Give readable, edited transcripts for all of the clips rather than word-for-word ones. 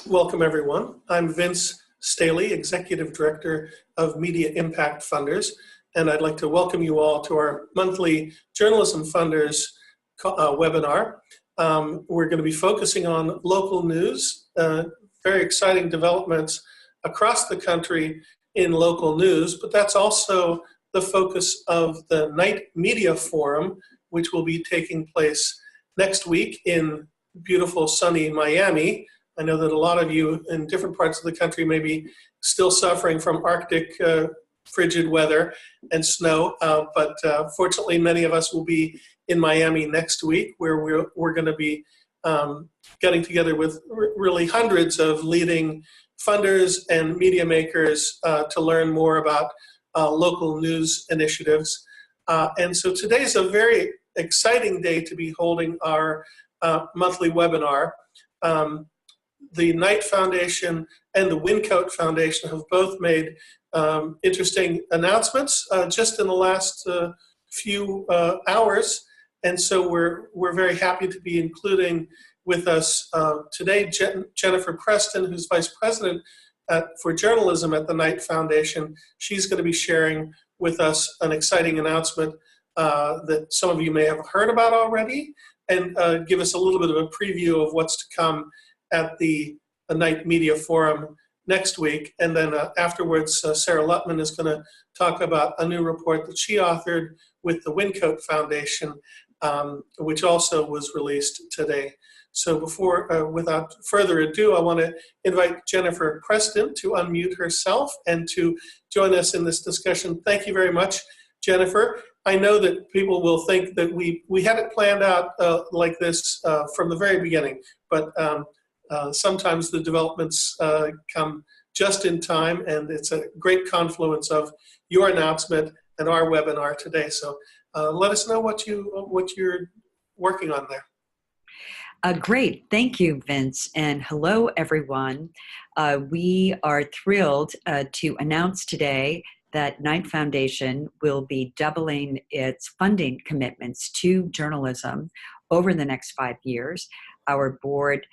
Welcome, everyone. I'm Vince Staley, Executive Director of Media Impact Funders, and I'd like to welcome you all to our monthly Journalism Funders webinar. We're going to be focusing on local news, very exciting developments across the country in local news, but that's also the focus of the Knight Media Forum, which will be taking place next week in beautiful sunny Miami. I know that a lot of you in different parts of the country may be still suffering from Arctic frigid weather and snow, but fortunately many of us will be in Miami next week, where we're going to be getting together with really hundreds of leading funders and media makers to learn more about local news initiatives. And so today's a very exciting day to be holding our monthly webinar. The Knight Foundation and the Wyncote Foundation have both made interesting announcements just in the last few hours, and so we're very happy to be including with us today Jennifer Preston, who's Vice President for Journalism at the Knight Foundation. She's going to be sharing with us an exciting announcement that some of you may have heard about already, and give us a little bit of a preview of what's to come at the Knight Media Forum next week. And then afterwards, Sarah Lutman is going to talk about a new report that she authored with the Wyncote Foundation, which also was released today. So without further ado, I want to invite Jennifer Preston to unmute herself and to join us in this discussion. Thank you very much, Jennifer. I know that people will think that we had it planned out like this from the very beginning, but sometimes the developments come just in time, and it's a great confluence of your announcement and our webinar today. So let us know what you're working on there. Great. Thank you, Vince. And hello, everyone. We are thrilled to announce today that Knight Foundation will be doubling its funding commitments to journalism over the next 5 years. Our board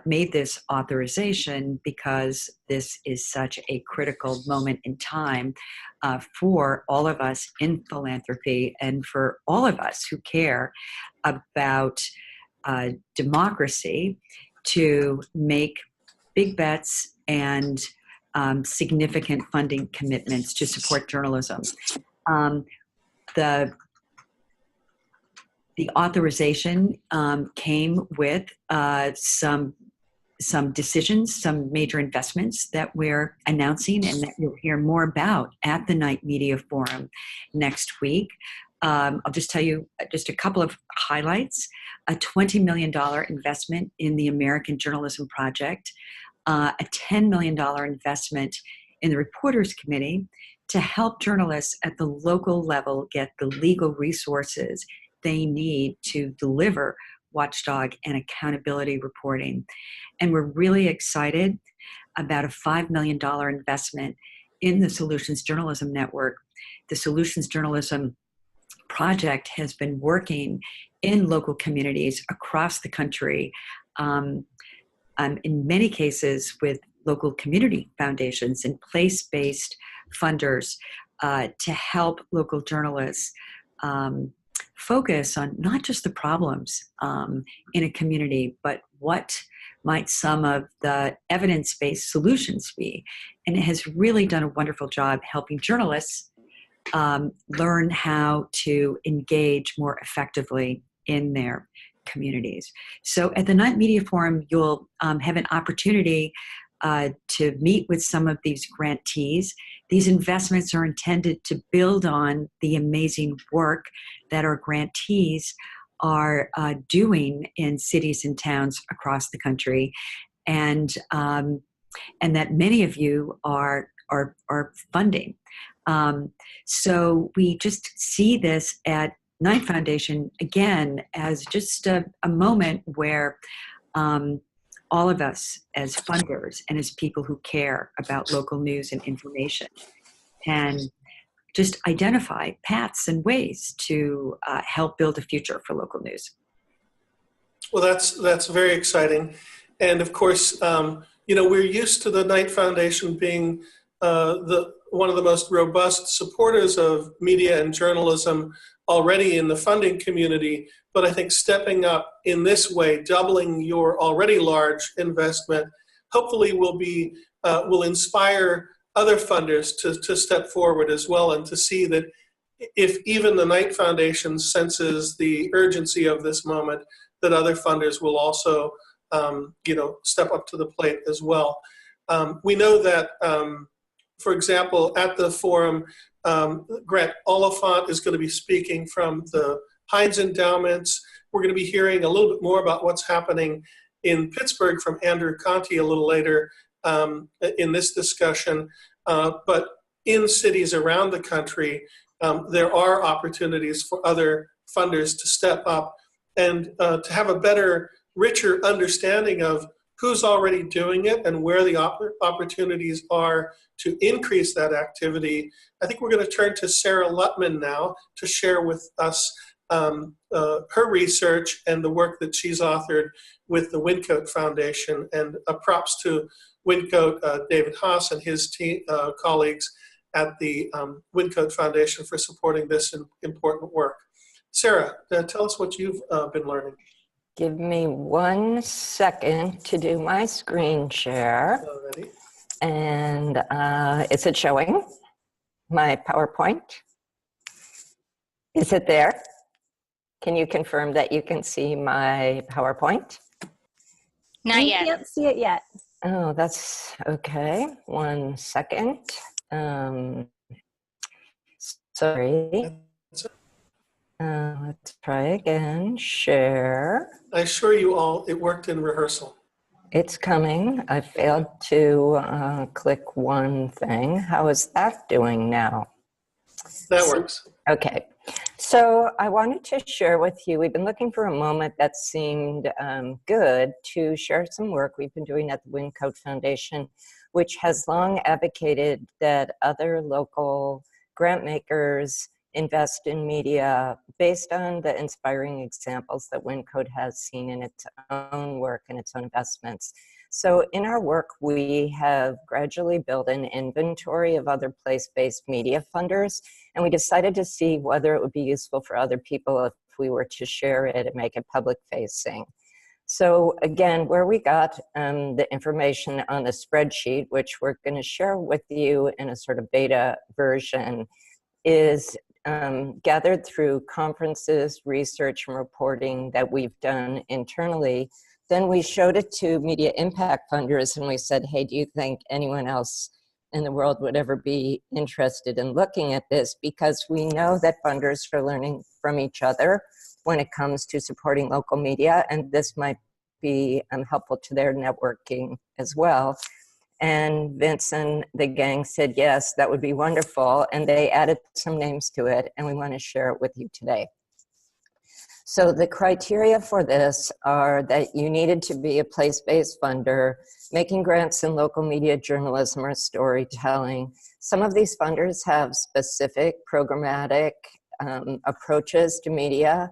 made this authorization because this is such a critical moment in time for all of us in philanthropy and for all of us who care about democracy to make big bets and significant funding commitments to support journalism. The authorization came with some decisions, some major investments that we're announcing and that you'll hear more about at the Knight Media Forum next week. I'll just tell you just a couple of highlights. A $20 million investment in the American Journalism Project, a $10 million investment in the Reporters Committee to help journalists at the local level get the legal resources they need to deliver watchdog and accountability reporting. And we're really excited about a $5 million investment in the Solutions Journalism Network. The Solutions Journalism Project has been working in local communities across the country, in many cases with local community foundations and place-based funders to help local journalists focus on not just the problems in a community, but what might some of the evidence-based solutions be. And it has really done a wonderful job helping journalists learn how to engage more effectively in their communities. So at the Knight Media Forum, you'll have an opportunity to meet with some of these grantees. These investments are intended to build on the amazing work that our grantees are doing in cities and towns across the country, and that many of you are funding. So we just see this at Knight Foundation again as just a moment where all of us as funders and as people who care about local news and information can just identify paths and ways to help build a future for local news. Well, that's very exciting. And of course, we're used to the Knight Foundation being one of the most robust supporters of media and journalism already in the funding community. But I think stepping up in this way, doubling your already large investment, hopefully will inspire other funders to step forward as well, and to see that if even the Knight Foundation senses the urgency of this moment, that other funders will also step up to the plate as well. We know that, for example, at the forum, Grant Oliphant is going to be speaking from the Heinz Endowments. We're going to be hearing a little bit more about what's happening in Pittsburgh from Andrew Conti a little later in this discussion. But in cities around the country, there are opportunities for other funders to step up and to have a better, richer understanding of who's already doing it and where the opportunities are to increase that activity. I think we're going to turn to Sarah Lutman now to share with us her research and the work that she's authored with the Wyncote Foundation. And props to Wyncote, David Haas and his team, colleagues at the Wyncote Foundation for supporting this important work. Sarah, tell us what you've been learning. Give me 1 second to do my screen share. Already. And is it showing my PowerPoint? Is it there? Can you confirm that you can see my PowerPoint? Not yet. I can't see it yet. Oh, that's okay. 1 second. Sorry. Let's try again. Share. I assure you all, it worked in rehearsal. It's coming. I failed to click one thing. How is that doing now? That works. Okay. So I wanted to share with you, we've been looking for a moment that seemed good to share some work we've been doing at the Wyncote Foundation, which has long advocated that other local grant makers invest in media based on the inspiring examples that Wyncote has seen in its own work and its own investments. So in our work, we have gradually built an inventory of other place-based media funders, and we decided to see whether it would be useful for other people if we were to share it and make it public-facing. So again, where we got the information on the spreadsheet, which we're going to share with you in a sort of beta version, is gathered through conferences, research, and reporting that we've done internally. Then we showed it to media impact funders and we said, hey, do you think anyone else in the world would ever be interested in looking at this? Because we know that funders are learning from each other when it comes to supporting local media, and this might be helpful to their networking as well. And Vince and the gang said, yes, that would be wonderful. And they added some names to it, and we want to share it with you today. So the criteria for this are that you needed to be a place-based funder, making grants in local media journalism or storytelling. Some of these funders have specific programmatic approaches to media,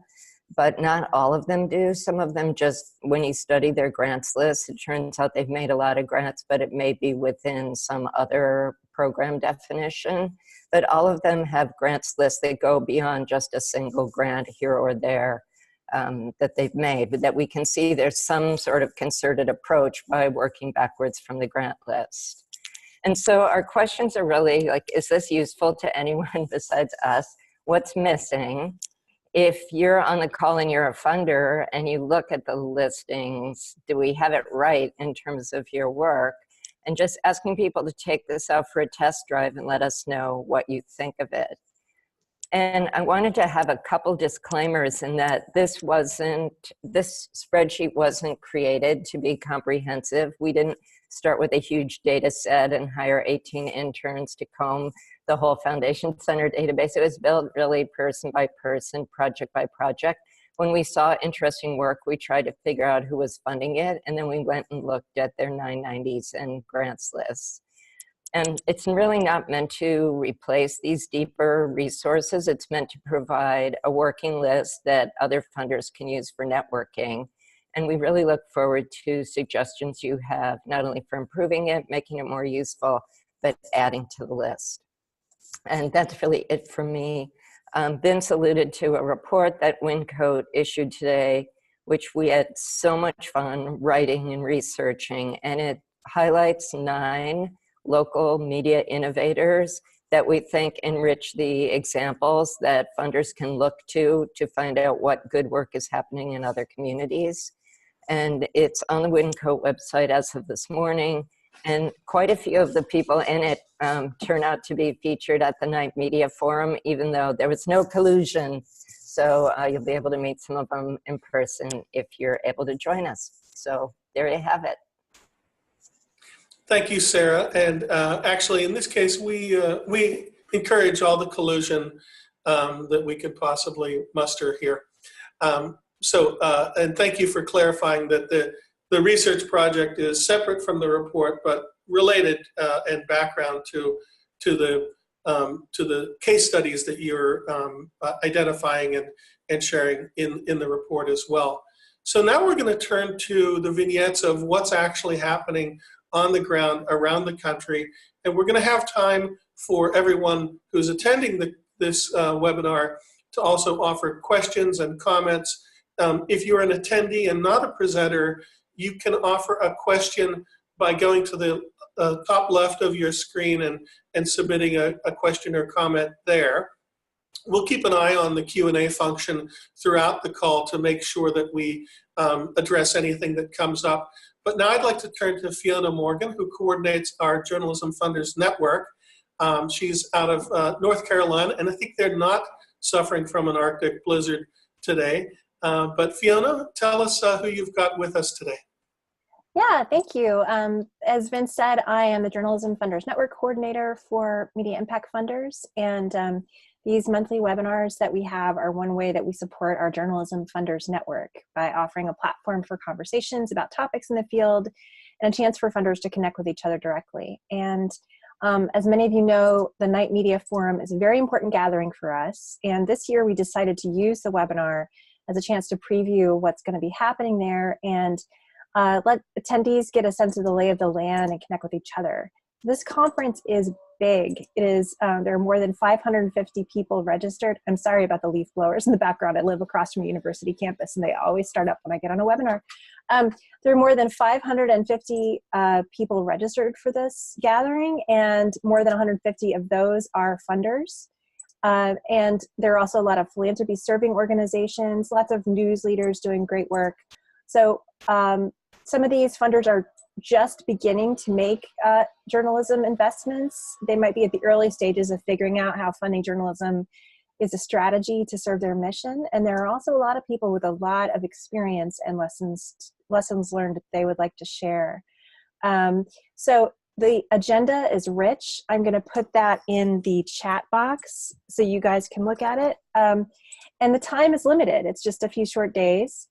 but not all of them do. Some of them just, when you study their grants list, it turns out they've made a lot of grants, but it may be within some other program definition. But all of them have grants lists that go beyond just a single grant here or there that they've made, but that we can see there's some sort of concerted approach by working backwards from the grant list. And so our questions are really like, is this useful to anyone besides us? What's missing? If you're on the call and you're a funder and you look at the listings, do we have it right in terms of your work? And just asking people to take this out for a test drive and let us know what you think of it. And I wanted to have a couple disclaimers in that this spreadsheet wasn't created to be comprehensive. We didn't start with a huge data set and hire 18 interns to comb the whole Foundation Center database. It was built really person by person, project by project. When we saw interesting work, we tried to figure out who was funding it, and then we went and looked at their 990s and grants lists. And it's really not meant to replace these deeper resources. It's meant to provide a working list that other funders can use for networking. And we really look forward to suggestions you have, not only for improving it, making it more useful, but adding to the list. And that's really it for me. Vince alluded to a report that WinCoat issued today, which we had so much fun writing and researching, and it highlights 9 local media innovators that we think enrich the examples that funders can look to find out what good work is happening in other communities. And it's on the WinCoat website as of this morning. And quite a few of the people in it turn out to be featured at the Night Media Forum, even though there was no collusion. So you'll be able to meet some of them in person if you're able to join us. So there you have it. Thank you, Sarah. And actually, in this case, we encourage all the collusion that we could possibly muster here. And thank you for clarifying that the research project is separate from the report, but related and background to the case studies that you're identifying and sharing in the report as well. So now we're going to turn to the vignettes of what's actually happening on the ground around the country. And we're going to have time for everyone who's attending this webinar to also offer questions and comments. If you're an attendee and not a presenter, you can offer a question by going to the top left of your screen and submitting a question or comment there. We'll keep an eye on the Q&A function throughout the call to make sure that we address anything that comes up. But now I'd like to turn to Fiona Morgan, who coordinates our Journalism Funders Network. She's out of North Carolina, and I think they're not suffering from an Arctic blizzard today. But Fiona, tell us who you've got with us today. Yeah, thank you. As Vince said, I am the Journalism Funders Network coordinator for Media Impact Funders, and these monthly webinars that we have are one way that we support our Journalism Funders Network by offering a platform for conversations about topics in the field and a chance for funders to connect with each other directly. And as many of you know, the Night Media Forum is a very important gathering for us, and this year we decided to use the webinar as a chance to preview what's going to be happening there and let attendees get a sense of the lay of the land and connect with each other. This conference is big. It is, there are more than 550 people registered. I'm sorry about the leaf blowers in the background. I live across from a university campus and they always start up when I get on a webinar. There are more than 550 people registered for this gathering, and more than 150 of those are funders. And there are also a lot of philanthropy serving organizations, lots of news leaders doing great work. So some of these funders are just beginning to make journalism investments. They might be at the early stages of figuring out how funding journalism is a strategy to serve their mission. And there are also a lot of people with a lot of experience and lessons learned that they would like to share. So the agenda is rich. I'm going to put that in the chat box so you guys can look at it. And the time is limited. It's just a few short days.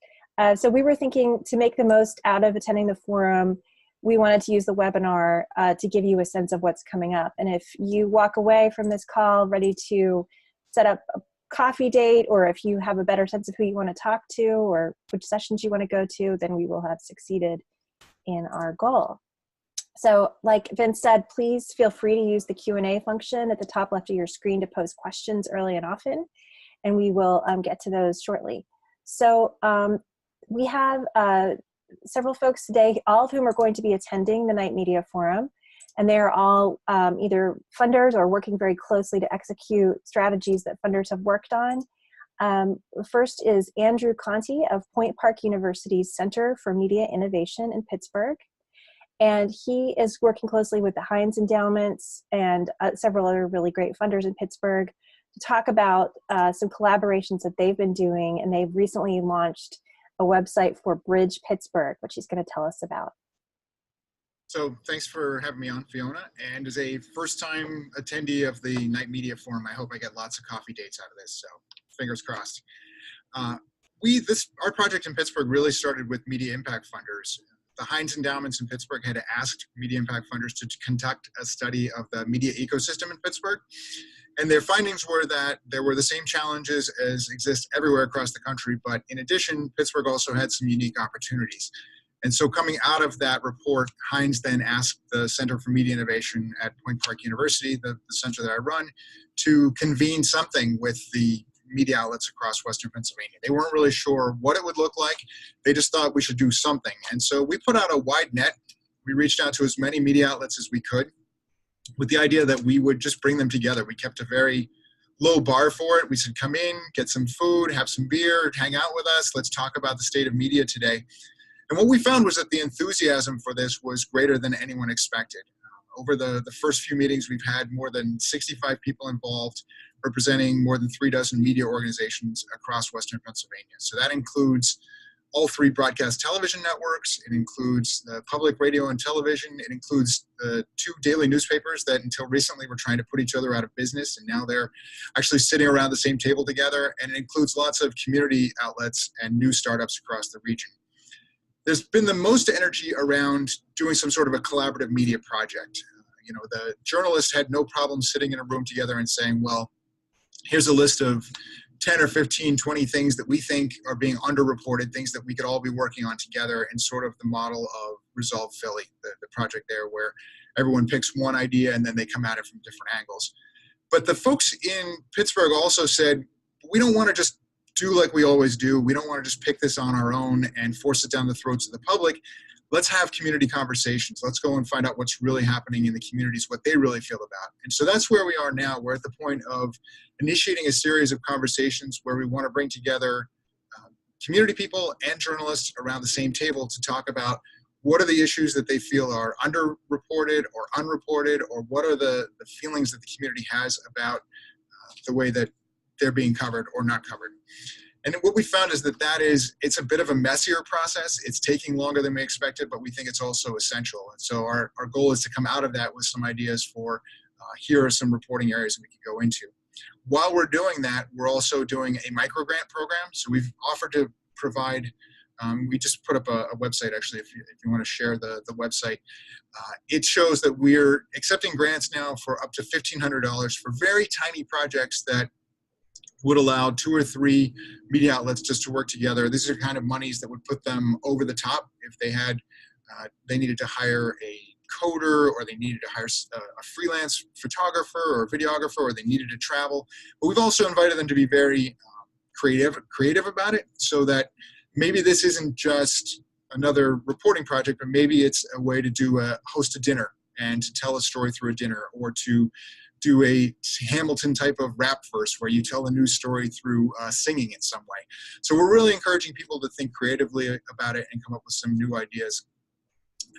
So we were thinking to make the most out of attending the forum, we wanted to use the webinar to give you a sense of what's coming up. And if you walk away from this call ready to set up a coffee date, or if you have a better sense of who you want to talk to or which sessions you want to go to, then we will have succeeded in our goal. So like Vince said, please feel free to use the Q&A function at the top left of your screen to pose questions early and often, and we will get to those shortly. So we have several folks today, all of whom are going to be attending the Night Media Forum, and they're all either funders or working very closely to execute strategies that funders have worked on. First is Andrew Conti of Point Park University's Center for Media Innovation in Pittsburgh. And he is working closely with the Heinz Endowments and several other really great funders in Pittsburgh to talk about some collaborations that they've been doing. And they've recently launched a website for Bridge Pittsburgh, which he's going to tell us about. So thanks for having me on, Fiona. And as a first-time attendee of the Night Media Forum, I hope I get lots of coffee dates out of this, so fingers crossed. Our project in Pittsburgh really started with media impact funders. The Heinz Endowments in Pittsburgh had asked media impact funders to conduct a study of the media ecosystem in Pittsburgh. And their findings were that there were the same challenges as exist everywhere across the country, but in addition, Pittsburgh also had some unique opportunities. And so coming out of that report, Heinz then asked the Center for Media Innovation at Point Park University, the center that I run, to convene something with the media outlets across Western Pennsylvania. They weren't really sure what it would look like. They just thought we should do something. And so we put out a wide net. We reached out to as many media outlets as we could with the idea that we would just bring them together. We kept a very low bar for it. We said, come in, get some food, have some beer, hang out with us. Let's talk about the state of media today. And what we found was that the enthusiasm for this was greater than anyone expected. Over the first few meetings, we've had more than 65 people involved, representing more than 36 media organizations across Western Pennsylvania. So that includes all 3 broadcast television networks. It includes the public radio and television. It includes the 2 daily newspapers that until recently were trying to put each other out of business, and now they're actually sitting around the same table together. And it includes lots of community outlets and new startups across the region. There's been the most energy around doing some sort of a collaborative media project. The journalists had no problem sitting in a room together and saying, well, here's a list of 10 or 15, 20 things that we think are being underreported, things that we could all be working on together, in sort of the model of Resolve Philly, the project there where everyone picks one idea and then they come at it from different angles. But the folks in Pittsburgh also said, we don't want to just do like we always do. We don't want to just pick this on our own and force it down the throats of the public. Let's have community conversations. Let's go and find out what's really happening in the communities, what they really feel about. And so that's where we are now. We're at the point of initiating a series of conversations where we want to bring together community people and journalists around the same table to talk about what are the issues that they feel are underreported or unreported, or what are the feelings that the community has about the way that they're being covered or not covered. And what we found is that it's a bit of a messier process. It's taking longer than we expected, but we think it's also essential. And so our goal is to come out of that with some ideas for here are some reporting areas that we could go into. While we're doing that, we're also doing a microgrant program. So we've offered to provide, we just put up a website actually, if you want to share the website. It shows that we're accepting grants now for up to $1,500 for very tiny projects that would allow 2 or 3 media outlets just to work together. These are kind of monies that would put them over the top if they had, they needed to hire a coder, or they needed to hire a freelance photographer or videographer, or they needed to travel. But we've also invited them to be very creative about it, so that maybe this isn't just another reporting project, but maybe it's a way to host a dinner and to tell a story through a dinner, or to do a Hamilton type of rap verse where you tell a news story through singing in some way. So we're really encouraging people to think creatively about it and come up with some new ideas.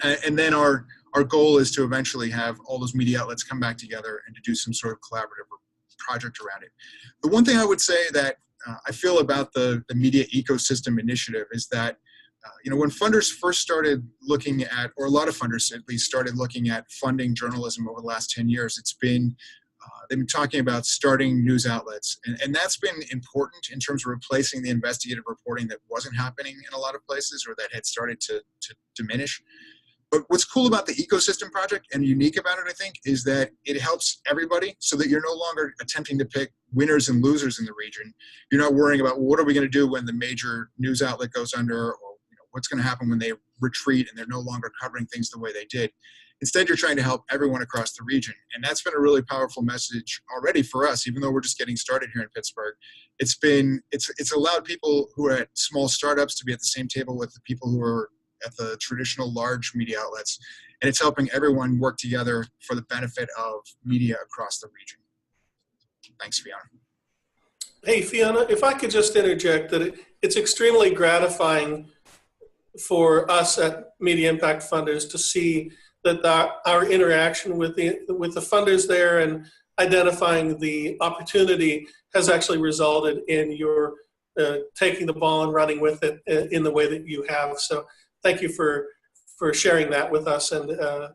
And then our goal is to eventually have all those media outlets come back together and to do some sort of collaborative project around it. The one thing I would say that I feel about the Media Ecosystem Initiative is that when funders first started looking at, or a lot of funders at least started looking at funding journalism over the last 10 years, it's been, they've been talking about starting news outlets. And that's been important in terms of replacing the investigative reporting that wasn't happening in a lot of places, or that had started to diminish. But what's cool about the Ecosystem Project and unique about it, I think, is that it helps everybody, so that you're no longer attempting to pick winners and losers in the region. You're not worrying about, well, what are we going to do when the major news outlet goes under, or what's going to happen when they retreat and they're no longer covering things the way they did. Instead, you're trying to help everyone across the region. And that's been a really powerful message already for us, even though we're just getting started here in Pittsburgh. It's allowed people who are at small startups to be at the same table with the people who are at the traditional large media outlets. And it's helping everyone work together for the benefit of media across the region. Thanks, Fiona. Hey, Fiona, if I could just interject that it's extremely gratifying for us at Media Impact Funders to see that our interaction with the funders there and identifying the opportunity has actually resulted in your taking the ball and running with it in the way that you have. So thank you for sharing that with us, and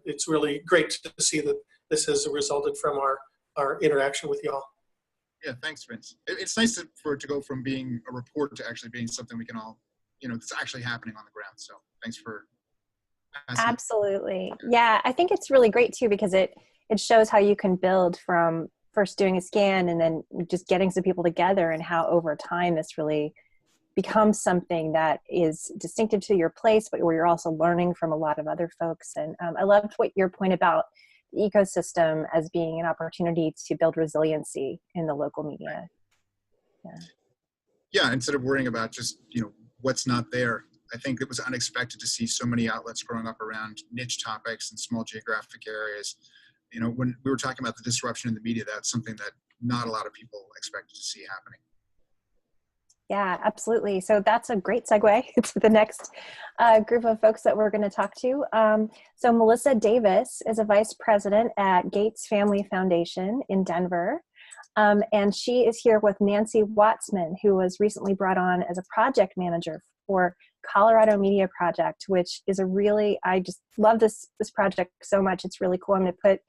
it's really great to see that this has resulted from our interaction with y'all. Yeah, thanks, Vince. It's nice for it to go from being a report to actually being something we can all, it's actually happening on the ground. So thanks for asking. Absolutely. Yeah, I think it's really great too, because it shows how you can build from first doing a scan and then just getting some people together, and how over time this really becomes something that is distinctive to your place, but where you're also learning from a lot of other folks. And I loved what your point about the ecosystem as being an opportunity to build resiliency in the local media. Yeah, instead of worrying about just, what's not there. I think it was unexpected to see so many outlets growing up around niche topics and small geographic areas. When we were talking about the disruption in the media, that's something that not a lot of people expected to see happening. Yeah, absolutely. So that's a great segue to the next group of folks that we're going to talk to. So Melissa Davis is a vice president at Gates Family Foundation in Denver. And she is here with Nancy Watsman, who was recently brought on as a project manager for Colorado Media Project, which is I just love this project so much. It's really cool. I'm going to put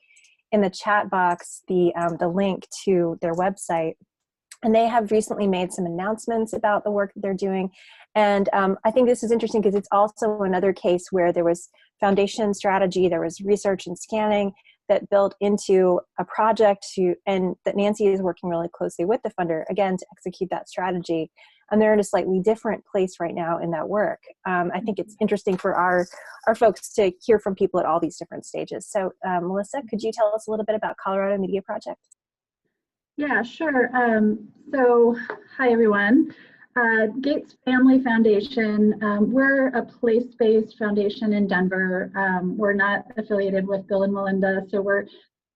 in the chat box the link to their website. And they have recently made some announcements about the work that they're doing. And I think this is interesting because it's also another case where there was foundation strategy, there was research and scanning that built into a project and that Nancy is working really closely with the funder, again, to execute that strategy. And they're in a slightly different place right now in that work. I think it's interesting for our folks to hear from people at all these different stages. So Melissa, could you tell us a little bit about Colorado Media Project? Yeah, sure. So, hi everyone. Gates Family Foundation, we're a place-based foundation in Denver. We're not affiliated with Bill and Melinda, so we're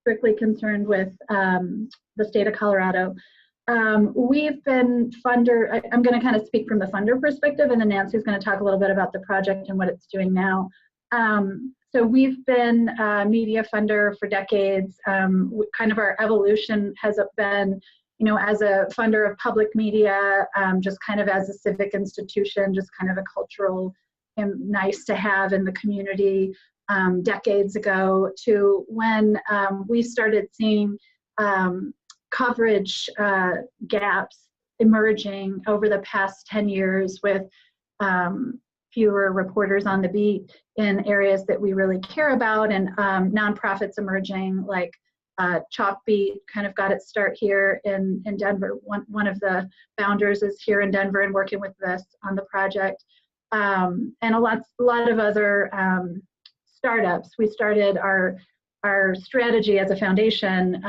strictly concerned with the state of Colorado. We've been funder, I'm going to kind of speak from the funder perspective, and then Nancy's going to talk a little bit about the project and what it's doing now. So we've been a media funder for decades. Kind of our evolution has been, as a funder of public media, just kind of as a civic institution, just kind of a cultural and nice to have in the community decades ago, to when we started seeing coverage gaps emerging over the past 10 years with fewer reporters on the beat in areas that we really care about, and nonprofits emerging like Chalkbeat kind of got its start here in Denver. One of the founders is here in Denver and working with us on the project, and a lot of other startups. We started our strategy as a foundation,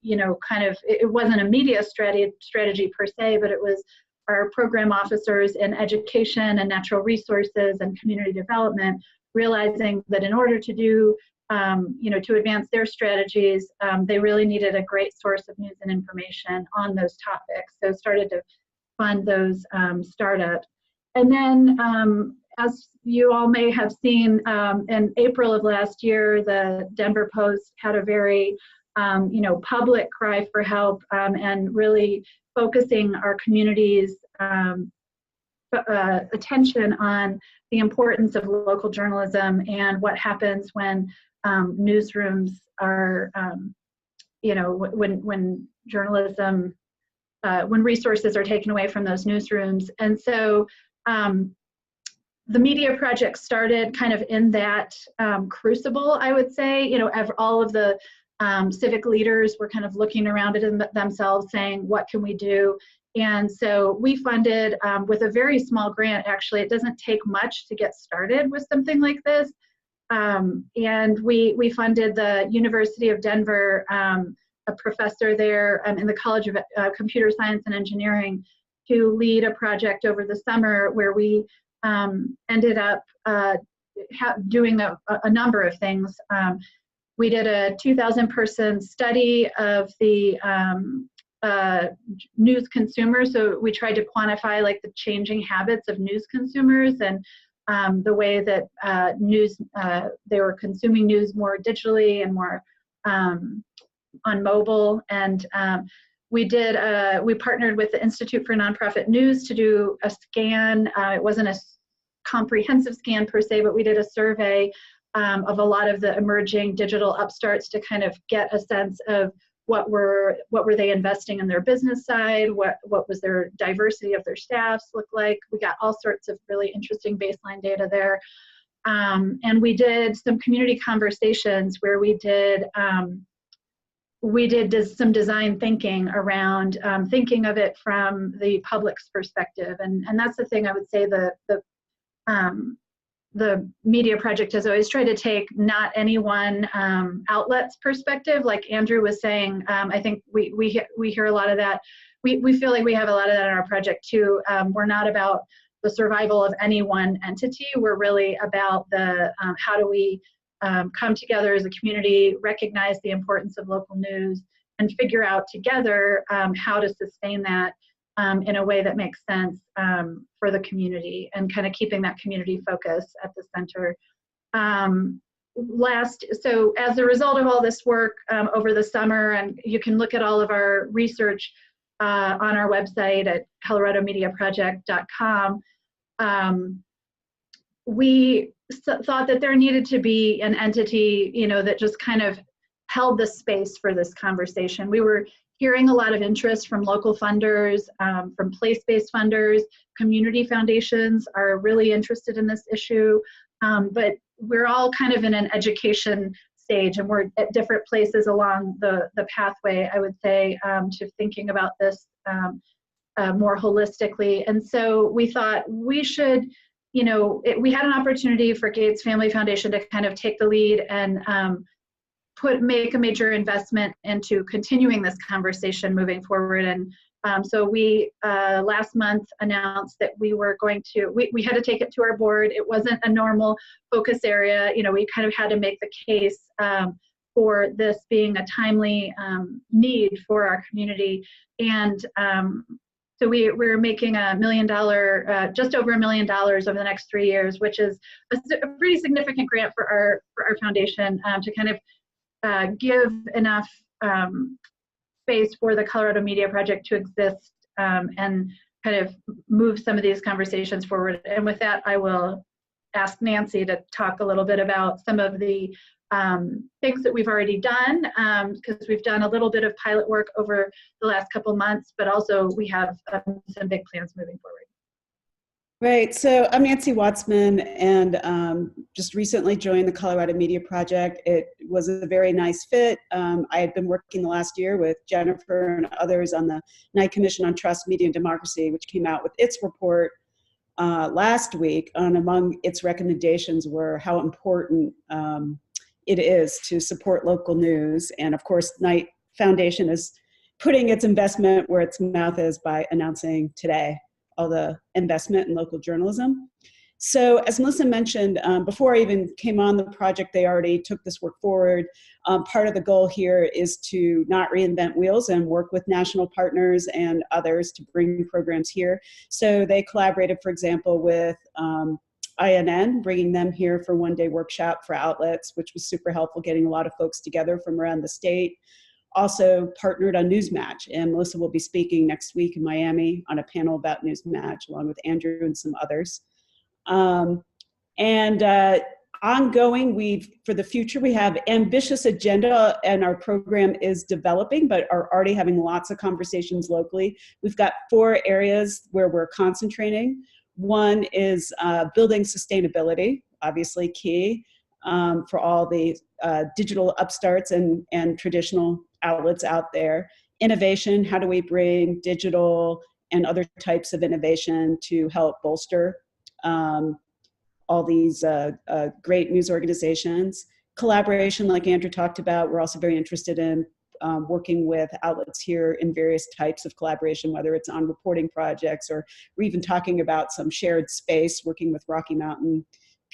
it wasn't a media strategy per se, but it was our program officers in education and natural resources and community development, realizing that in order to do, to advance their strategies, they really needed a great source of news and information on those topics. So started to fund those startups. And then, as you all may have seen, in April of last year, the Denver Post had a very, public cry for help, and really focusing our community's attention on the importance of local journalism and what happens when newsrooms are, when journalism, when resources are taken away from those newsrooms. And so the Media Project started kind of in that crucible, I would say. All of the civic leaders were kind of looking around at themselves saying, what can we do? And so we funded with a very small grant, actually. It doesn't take much to get started with something like this. And we funded the University of Denver, a professor there in the College of Computer Science and Engineering, to lead a project over the summer where we ended up doing a number of things. We did a 2,000-person study of the news consumers. So we tried to quantify like the changing habits of news consumers and the way that they were consuming news more digitally and more on mobile. And we partnered with the Institute for Nonprofit News to do a scan. It wasn't a comprehensive scan per se, but we did a survey of a lot of the emerging digital upstarts to kind of get a sense of what were they investing in their business side, what was their diversity of their staffs look like. We got all sorts of really interesting baseline data there. And we did some community conversations where we did we did some design thinking around thinking of it from the public's perspective. And that's the thing I would say the media project has always tried to take not any one outlet's perspective. Like Andrew was saying, I think we hear a lot of that. We feel like we have a lot of that in our project too. We're not about the survival of any one entity. We're really about the how do we come together as a community, recognize the importance of local news, and figure out together how to sustain that in a way that makes sense for the community, and kind of keeping that community focus at the center. So as a result of all this work over the summer, and you can look at all of our research on our website at coloradomediaproject.com, we thought that there needed to be an entity, that just kind of held the space for this conversation. We were hearing a lot of interest from local funders, from place-based funders. Community foundations are really interested in this issue, but we're all kind of in an education stage, and we're at different places along the pathway, I would say, to thinking about this more holistically. And so we thought we should, we had an opportunity for Gates Family Foundation to kind of take the lead and make a major investment into continuing this conversation moving forward. And so we last month announced that we were going to, we had to take it to our board. It wasn't a normal focus area. We kind of had to make the case for this being a timely need for our community. And so we're making $1 million, just over $1 million over the next 3 years, which is a pretty significant grant for our foundation to kind of give enough space for the Colorado Media Project to exist and kind of move some of these conversations forward. And with that, I will ask Nancy to talk a little bit about some of the things that we've already done, because we've done a little bit of pilot work over the last couple months, but also we have some big plans moving forward. Right. So I'm Nancy Watzman, and just recently joined the Colorado Media Project. It was a very nice fit. I had been working the last year with Jennifer and others on the Knight Commission on Trust, Media, and Democracy, which came out with its report last week. And among its recommendations were how important it is to support local news. And of course, Knight Foundation is putting its investment where its mouth is by announcing today all the investment in local journalism. So as Melissa mentioned, before I even came on the project, they already took this work forward. Part of the goal here is to not reinvent wheels and work with national partners and others to bring programs here. So they collaborated, for example, with INN, bringing them here for one-day workshop for outlets, which was super helpful, getting a lot of folks together from around the state. Also partnered on Newsmatch, and Melissa will be speaking next week in Miami on a panel about Newsmatch, along with Andrew and some others. Ongoing, for the future, we have ambitious agenda, and our program is developing, but are already having lots of conversations locally. We've got 4 areas where we're concentrating. One is building sustainability, obviously key for all the digital upstarts and traditional outlets out there. Innovation, how do we bring digital and other types of innovation to help bolster all these great news organizations. Collaboration, like Andrew talked about, we're also very interested in working with outlets here in various types of collaboration, whether it's on reporting projects or we're even talking about some shared space, working with Rocky Mountain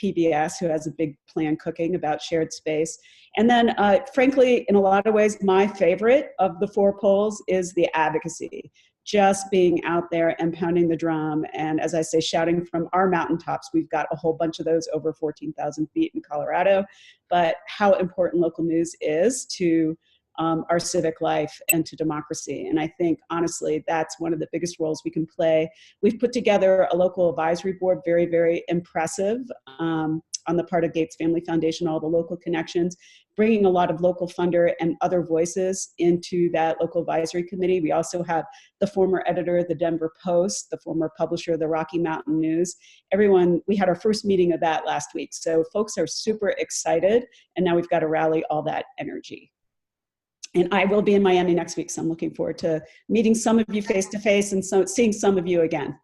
PBS, who has a big plan cooking about shared space. And then, frankly, in a lot of ways, my favorite of the 4 poles is the advocacy. Just being out there and pounding the drum. And as I say, shouting from our mountaintops. We've got a whole bunch of those over 14,000 feet in Colorado. But how important local news is to our civic life and to democracy. And I think, honestly, that's one of the biggest roles we can play. We've put together a local advisory board, very, very impressive on the part of Gates Family Foundation, all the local connections, bringing a lot of local funder and other voices into that local advisory committee. We also have the former editor of the Denver Post, the former publisher of the Rocky Mountain News. Everyone, we had our first meeting of that last week. So folks are super excited, and now we've got to rally all that energy. And I will be in Miami next week, so I'm looking forward to meeting some of you face to face and seeing some of you again.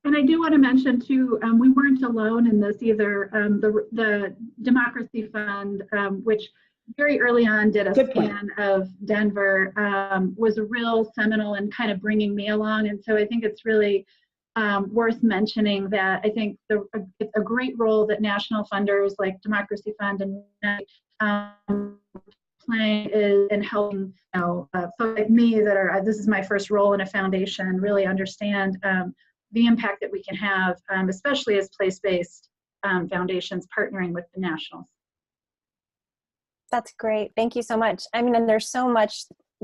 And I do want to mention too, we weren't alone in this either. The Democracy Fund, which very early on did a scan of Denver, was a real seminal in kind of bringing me along. And so I think it's really worth mentioning that I think it's a great role that national funders like Democracy Fund and playing is in helping, folks like me that are, this is my first role in a foundation, really understand the impact that we can have, especially as place-based foundations partnering with the nationals. That's great. Thank you so much. I mean, and there's so much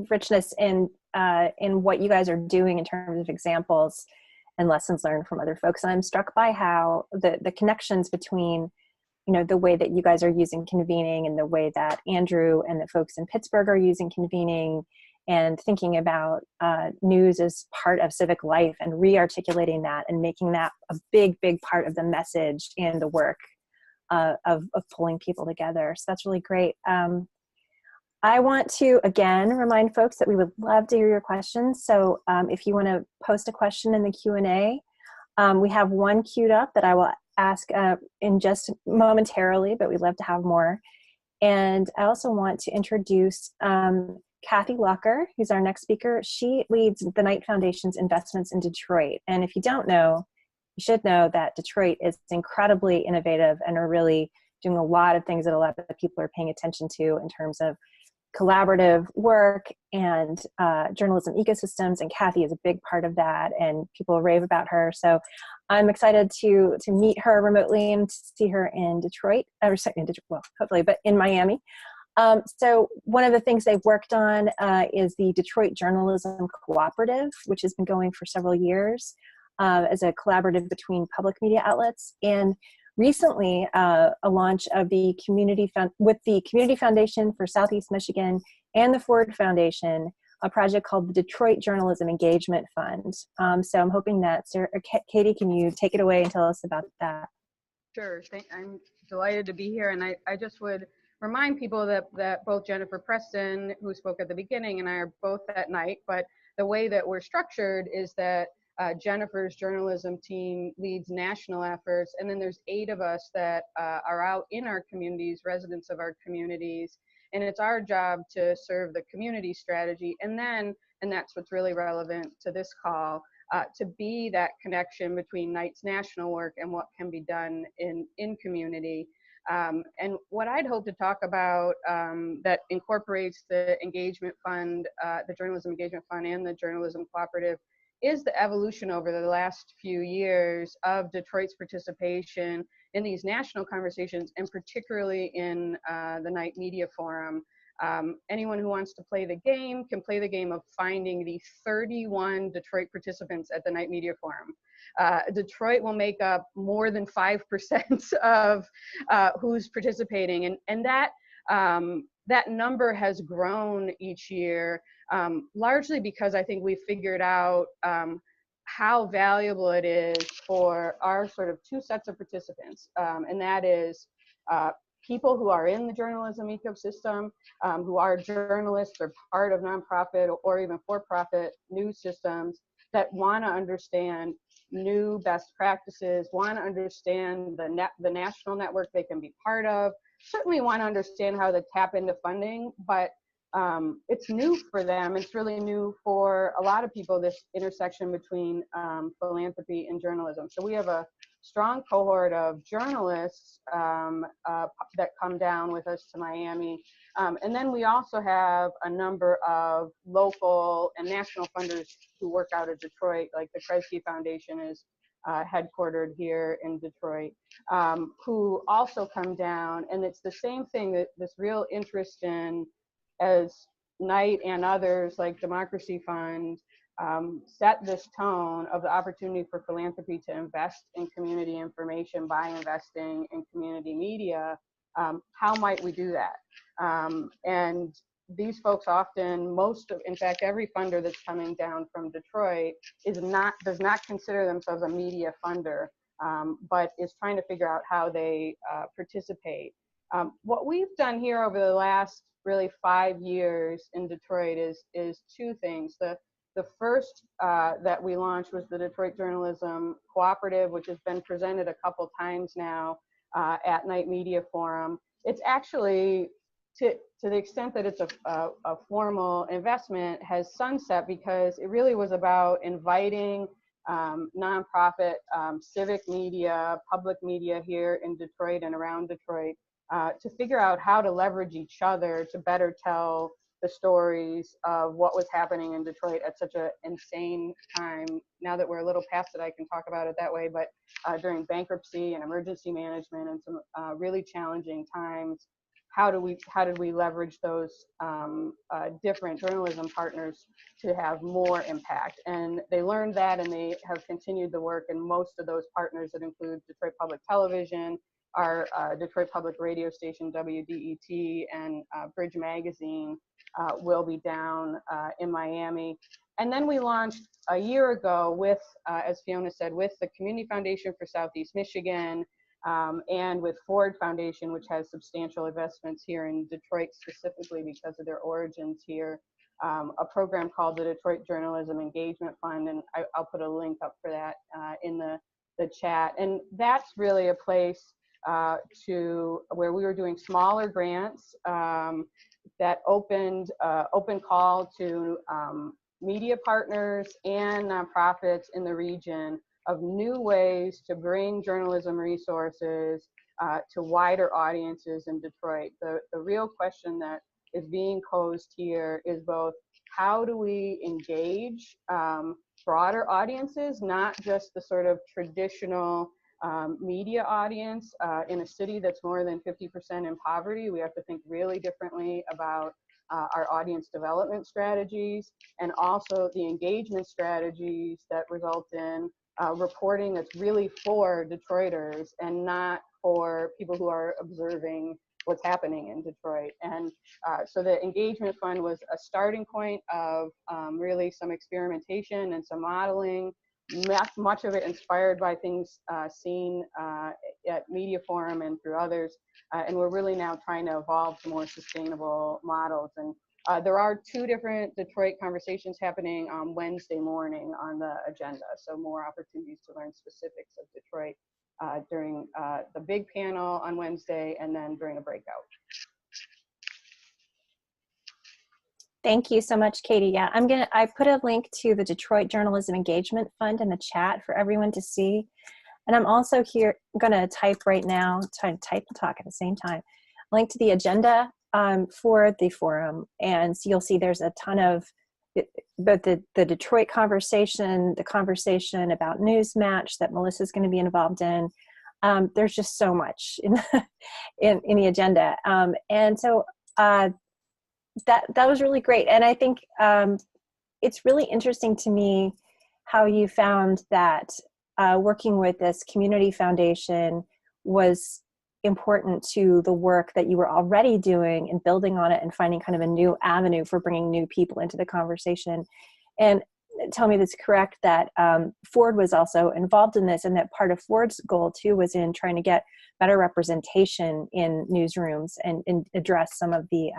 richness in what you guys are doing in terms of examples and lessons learned from other folks. And I'm struck by how the connections between, the way that you guys are using convening and the way that Andrew and the folks in Pittsburgh are using convening and thinking about news as part of civic life and re-articulating that and making that a big, big part of the message and the work of pulling people together. So that's really great. I want to, again, remind folks that we would love to hear your questions. So if you want to post a question in the Q&A, we have one queued up that I will ask in just momentarily, but we'd love to have more. And I also want to introduce Kathy Locker, who's our next speaker. She leads the Knight Foundation's investments in Detroit. And if you don't know, you should know that Detroit is incredibly innovative and are really doing a lot of things that a lot of people are paying attention to in terms of collaborative work and journalism ecosystems. And Kathy is a big part of that, and people rave about her. So I'm excited to meet her remotely and to see her in Detroit, well, hopefully, but in Miami. So one of the things they've worked on is the Detroit Journalism Cooperative, which has been going for several years as a collaborative between public media outlets. And recently, a launch of the with the Community Foundation for Southeast Michigan and the Ford Foundation, a project called the Detroit Journalism Engagement Fund. So I'm hoping that Katie, can you take it away and tell us about that? Sure. I'm delighted to be here, and I just would remind people that both Jennifer Preston, who spoke at the beginning, and I are both at Knight, but the way that we're structured is that Jennifer's journalism team leads national efforts, and then there's 8 of us that are out in our communities, residents of our communities, and it's our job to serve the community strategy, and that's what's really relevant to this call, to be that connection between Knight's national work and what can be done in community. And what I'd hope to talk about that incorporates the engagement fund, the Journalism Engagement Fund and the Journalism Cooperative, is the evolution over the last few years of Detroit's participation in these national conversations, and particularly in the Knight Media Forum. Anyone who wants to play the game can play the game of finding the 31 Detroit participants at the Knight Media Forum. Detroit will make up more than 5% of who's participating, and that number has grown each year, largely because I think we've figured out how valuable it is for our sort of 2 sets of participants, and that is people who are in the journalism ecosystem, who are journalists or part of nonprofit or even for-profit news systems that want to understand new best practices, want to understand the national network they can be part of, certainly want to understand how to tap into funding, but it's new for them. It's really new for a lot of people, this intersection between philanthropy and journalism. So we have a strong cohort of journalists that come down with us to Miami. And then we also have a number of local and national funders who work out of Detroit, like the Kresge Foundation is headquartered here in Detroit, who also come down. And it's the same thing, that this real interest in, as Knight and others like Democracy Fund set this tone of the opportunity for philanthropy to invest in community information by investing in community media. How might we do that? And these folks often, in fact, every funder that's coming down from Detroit does not consider themselves a media funder, but is trying to figure out how they participate. What we've done here over the last really 5 years in Detroit is two things. The first that we launched was the Detroit Journalism Cooperative, which has been presented a couple times now at Knight Media Forum. It's actually, to the extent that it's a formal investment, has sunset because it really was about inviting nonprofit civic media, public media here in Detroit and around Detroit to figure out how to leverage each other to better tell the stories of what was happening in Detroit at such an insane time. Now that we're a little past it, I can talk about it that way, but during bankruptcy and emergency management and some really challenging times, how did we leverage those different journalism partners to have more impact? And they learned that, and they have continued the work. And most of those partners that include Detroit Public Television, our Detroit Public Radio station, WDET, and Bridge Magazine will be down in Miami. And then we launched a year ago with, as Fiona said, with the Community Foundation for Southeast Michigan, and with Ford Foundation, which has substantial investments here in Detroit specifically because of their origins here, a program called the Detroit Journalism Engagement Fund, and I'll put a link up for that in the chat. And that's really a place to where we were doing smaller grants that opened open call to media partners and nonprofits in the region of new ways to bring journalism resources to wider audiences in Detroit. The real question that is being posed here is both how do we engage broader audiences, not just the sort of traditional media audience in a city that's more than 50% in poverty. We have to think really differently about our audience development strategies and also the engagement strategies that result in reporting that's really for Detroiters and not for people who are observing what's happening in Detroit. And so the engagement fund was a starting point of really some experimentation and some modeling, much of it inspired by things seen at Media Forum and through others. And we're really now trying to evolve to more sustainable models. And there are 2 different Detroit conversations happening on Wednesday morning on the agenda. So more opportunities to learn specifics of Detroit during the big panel on Wednesday and then during a breakout. Thank you so much, Katie. Yeah, I put a link to the Detroit Journalism Engagement Fund in the chat for everyone to see. And I'm also here, I'm gonna type right now, trying to type and talk at the same time, link to the agenda for the forum. And so you'll see there's a ton of, both the Detroit conversation, the conversation about Newsmatch that Melissa's gonna be involved in. There's just so much in the agenda. And so that was really great. And I think it's really interesting to me how you found that working with this community foundation was important to the work that you were already doing and building on it and finding kind of a new avenue for bringing new people into the conversation. And tell me this correct, that Ford was also involved in this, and that part of Ford's goal too was in trying to get better representation in newsrooms and address some of the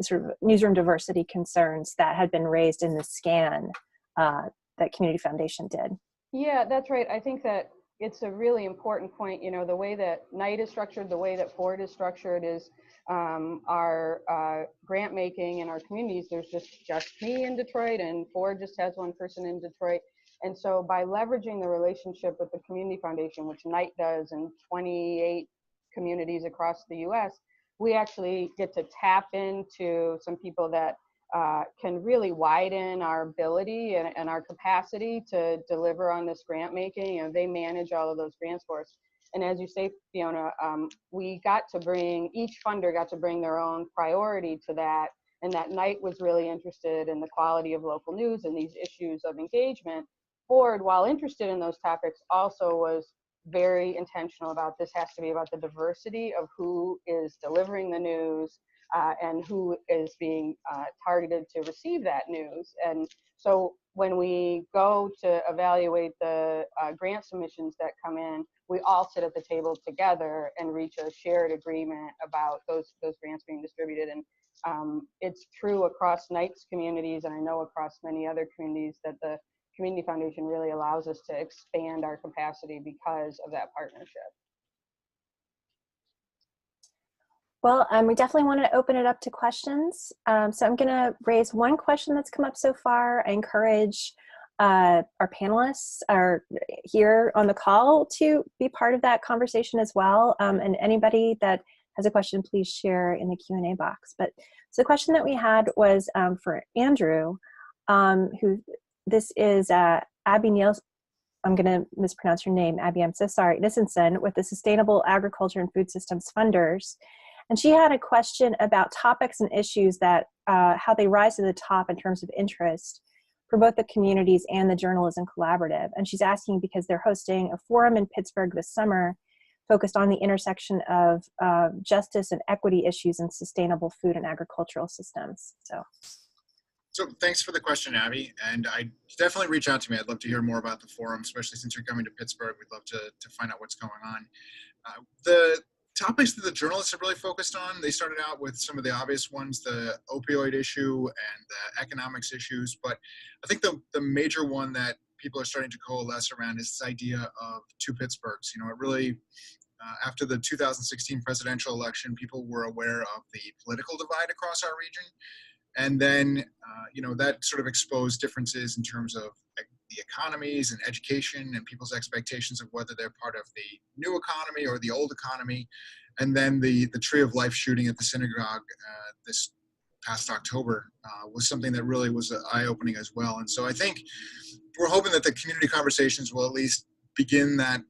sort of newsroom diversity concerns that had been raised in the scan that Community Foundation did. Yeah, that's right. I think that it's a really important point. You know, the way that Knight is structured, the way that Ford is structured is our grant making in our communities. There's just me in Detroit, and Ford just has one person in Detroit. And so by leveraging the relationship with the Community Foundation, which Knight does in 28 communities across the US, we actually get to tap into some people that can really widen our ability and our capacity to deliver on this grant making. You know, they manage all of those grants for us. And as you say, Fiona, we got to bring, each funder got to bring their own priority to that. And that Knight was really interested in the quality of local news and these issues of engagement. Ford, while interested in those topics, also was very intentional about this has to be about the diversity of who is delivering the news and who is being targeted to receive that news. And so when we go to evaluate the grant submissions that come in, we all sit at the table together and reach a shared agreement about those grants being distributed. And it's true across Knights communities, and I know across many other communities, that the Community Foundation really allows us to expand our capacity because of that partnership. Well, we definitely want to open it up to questions. So I'm going to raise one question that's come up so far. I encourage our panelists are here on the call to be part of that conversation as well. And anybody that has a question, please share in the Q&A box. But so the question that we had was for Andrew, this is Abby Niels. I'm going to mispronounce your name, Abby. I'm so sorry. Nissenson with the Sustainable Agriculture and Food Systems Funders. And she had a question about topics and issues that, how they rise to the top in terms of interest for both the communities and the Journalism Collaborative. And she's asking because they're hosting a forum in Pittsburgh this summer focused on the intersection of justice and equity issues in sustainable food and agricultural systems. So thanks for the question, Abby. And I definitely reach out to me. I'd love to hear more about the forum, especially since you're coming to Pittsburgh. We'd love to find out what's going on. The topics that the journalists have really focused on, they started out with some of the obvious ones, the opioid issue and the economics issues. But I think the major one that people are starting to coalesce around is this idea of two Pittsburghs. You know, it really, after the 2016 presidential election, people were aware of the political divide across our region. And then, that sort of exposed differences in terms of the economies and education and people's expectations of whether they're part of the new economy or the old economy. And then the Tree of Life shooting at the synagogue this past October was something that really was eye-opening as well. And so I think we're hoping that the community conversations will at least begin that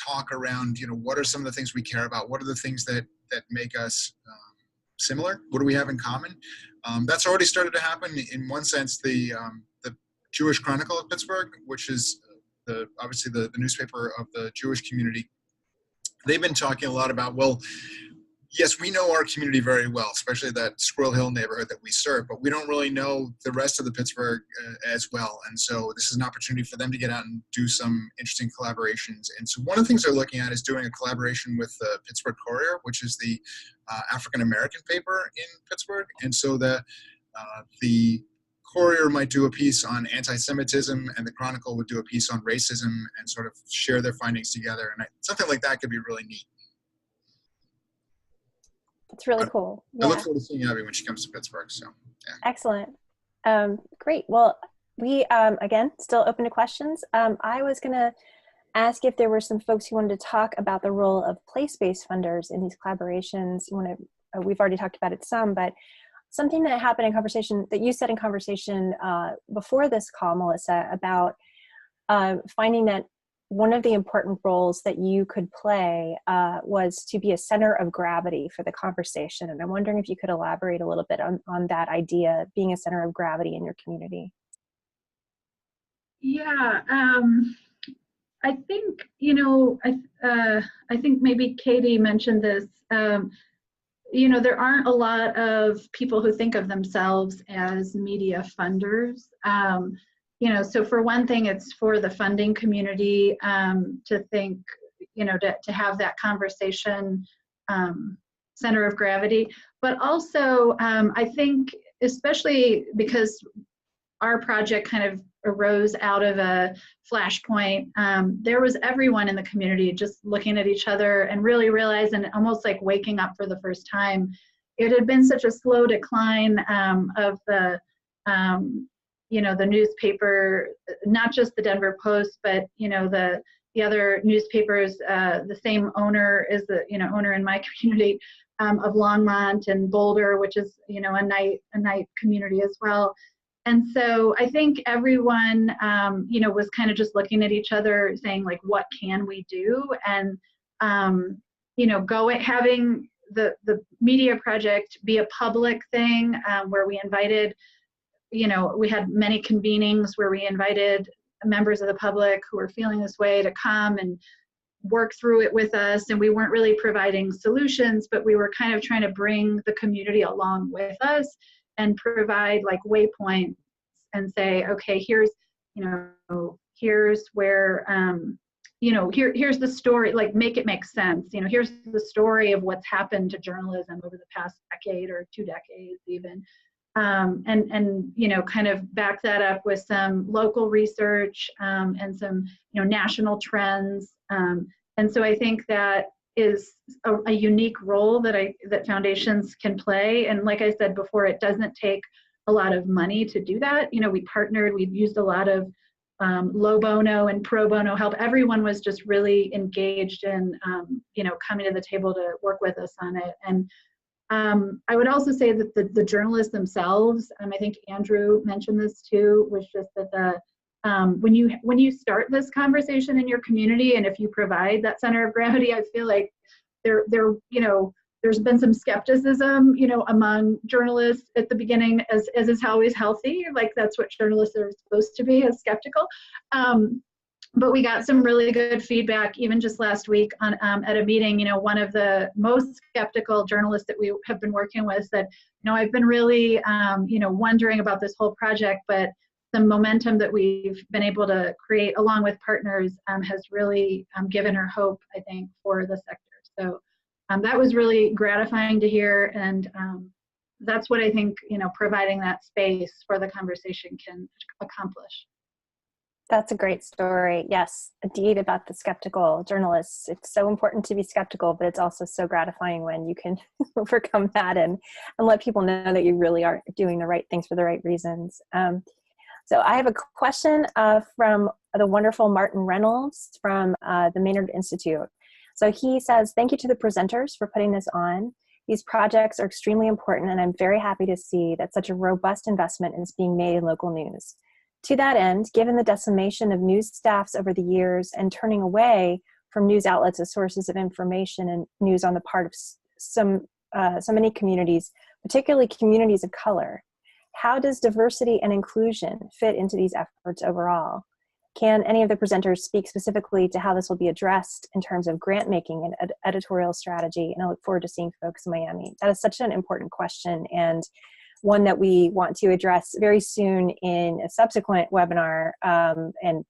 talk around, what are some of the things we care about? What are the things that make us similar? What do we have in common? That's already started to happen. In one sense, the Jewish Chronicle of Pittsburgh, which is obviously the newspaper of the Jewish community, they've been talking a lot about, well, yes, we know our community very well, especially that Squirrel Hill neighborhood that we serve, but we don't really know the rest of the Pittsburgh as well. And so this is an opportunity for them to get out and do some interesting collaborations. And so one of the things they're looking at is doing a collaboration with the Pittsburgh Courier, which is the African-American paper in Pittsburgh. And so the Courier might do a piece on anti-Semitism and the Chronicle would do a piece on racism and sort of share their findings together. And something like that could be really neat. It's really cool. I look forward to seeing Abby when she comes to Pittsburgh. So, yeah. Excellent. Great. Well, we, again, still open to questions. I was going to ask if there were some folks who wanted to talk about the role of place-based funders in these collaborations. We've already talked about it some, but something that happened in conversation, that you said in conversation before this call, Melissa, about finding that one of the important roles that you could play was to be a center of gravity for the conversation. And I'm wondering if you could elaborate a little bit on that idea, being a center of gravity in your community. Yeah, I think, I think maybe Katie mentioned this. There aren't a lot of people who think of themselves as media funders. So for one thing, it's for the funding community to think, to have that conversation center of gravity. But also, I think, especially because our project kind of arose out of a flashpoint, there was everyone in the community just looking at each other and really realizing, almost like waking up for the first time. It had been such a slow decline of the newspaper, not just the Denver Post, but the other newspapers. The same owner is the owner in my community of Longmont and Boulder, which is a night community as well. And so I think everyone was kind of just looking at each other, saying like, what can we do? And having the media project be a public thing where we invited. We had many convenings where we invited members of the public who were feeling this way to come and work through it with us, and we weren't really providing solutions, but we were kind of trying to bring the community along with us and provide like waypoints and say, okay, here's, here's where, here's the story, like make it make sense. Here's the story of what's happened to journalism over the past decade or 2 decades even. And kind of back that up with some local research and some, national trends. And so I think that is a unique role that foundations can play. And like I said before, it doesn't take a lot of money to do that. We've used a lot of low bono and pro bono help. Everyone was just really engaged in, coming to the table to work with us on it. And I would also say that the journalists themselves, I think Andrew mentioned this too, was just that when you start this conversation in your community, and if you provide that center of gravity, I feel like there's been some skepticism, among journalists at the beginning, as is always healthy. Like that's what journalists are supposed to be, as skeptical. But we got some really good feedback, even just last week on at a meeting. One of the most skeptical journalists that we have been working with said, I've been really, wondering about this whole project, but the momentum that we've been able to create along with partners has really given her hope, I think, for the sector. So that was really gratifying to hear, and that's what I think, providing that space for the conversation can accomplish. That's a great story. Yes, indeed, about the skeptical journalists. It's so important to be skeptical, but it's also so gratifying when you can overcome that and let people know that you really are doing the right things for the right reasons. So I have a question from the wonderful Martin Reynolds from the Maynard Institute. So he says, thank you to the presenters for putting this on. These projects are extremely important, and I'm very happy to see that such a robust investment is being made in local news. To that end, given the decimation of news staffs over the years and turning away from news outlets as sources of information and news on the part of so many communities, particularly communities of color, how does diversity and inclusion fit into these efforts overall? Can any of the presenters speak specifically to how this will be addressed in terms of grant making and editorial strategy? And I look forward to seeing folks in Miami. That is such an important question, and one that we want to address very soon in a subsequent webinar, and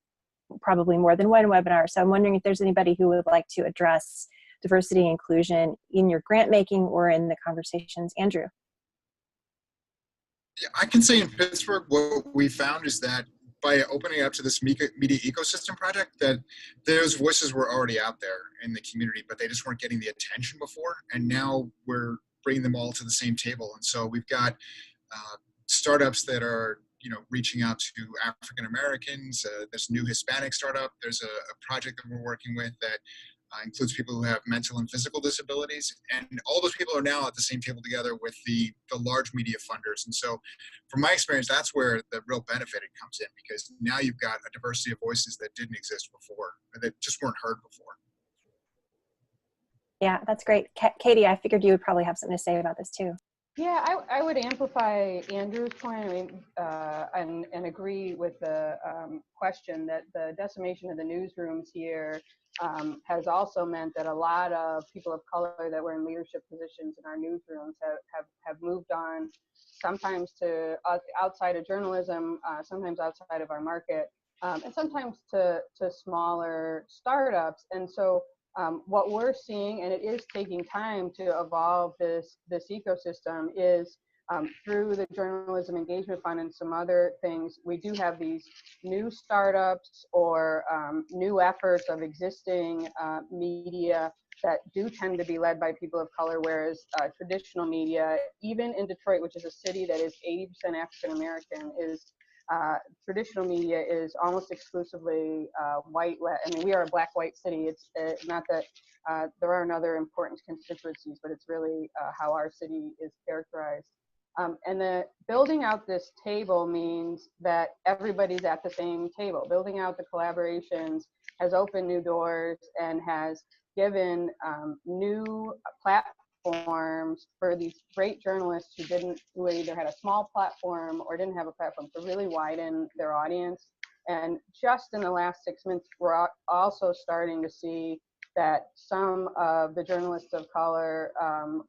probably more than one webinar. So I'm wondering if there's anybody who would like to address diversity and inclusion in your grant making or in the conversations. Andrew. Yeah, I can say in Pittsburgh, what we found is that by opening up to this media ecosystem project, that those voices were already out there in the community, but they just weren't getting the attention before. And now we're bringing them all to the same table. And so we've got startups that are, reaching out to African Americans. There's a new Hispanic startup. There's a project that we're working with that includes people who have mental and physical disabilities. And all those people are now at the same table together with the large media funders. And so from my experience, that's where the real benefit comes in, because now you've got a diversity of voices that didn't exist before, or that just weren't heard before. Yeah, that's great. Katie, I figured you would probably have something to say about this too. Yeah, I would amplify Andrew's point, and agree with the question that the decimation of the newsrooms here has also meant that a lot of people of color that were in leadership positions in our newsrooms have moved on, sometimes to outside of journalism, sometimes outside of our market, and sometimes to smaller startups. And so what we're seeing, and it is taking time to evolve this ecosystem, is through the Journalism Engagement Fund and some other things, we do have these new startups or new efforts of existing media that do tend to be led by people of color, whereas traditional media, even in Detroit, which is a city that is 80% African American, is traditional media is almost exclusively white. I mean, we are a black-white city. It's not that there aren't other important constituencies, but it's really how our city is characterized. And the building out this table means that everybody's at the same table. Building out the collaborations has opened new doors and has given new platforms for these great journalists who either had a small platform or didn't have a platform to really widen their audience. And just in the last 6 months, we're also starting to see that some of the journalists of color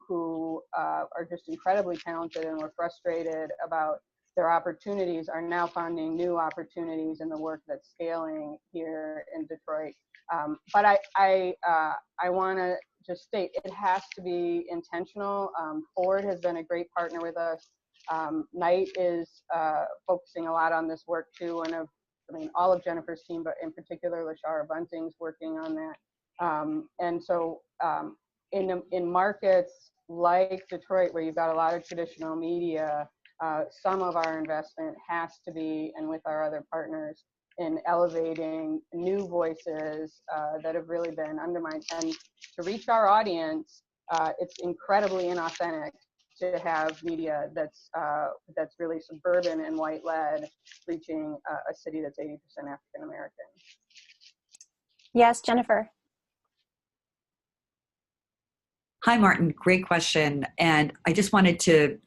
who are just incredibly talented and were frustrated about their opportunities are now finding new opportunities in the work that's scaling here in Detroit. But I want to just state it has to be intentional. Ford has been a great partner with us. Knight is focusing a lot on this work too, and all of Jennifer's team, but in particular, Lashara Bunting's working on that. And so in markets like Detroit, where you've got a lot of traditional media, some of our investment has to be, and with our other partners, in elevating new voices that have really been undermined. And to reach our audience, it's incredibly inauthentic to have media that's really suburban and white-led, reaching a city that's 80% African American. Yes, Jennifer. Hi, Martin. Great question. And I just wanted to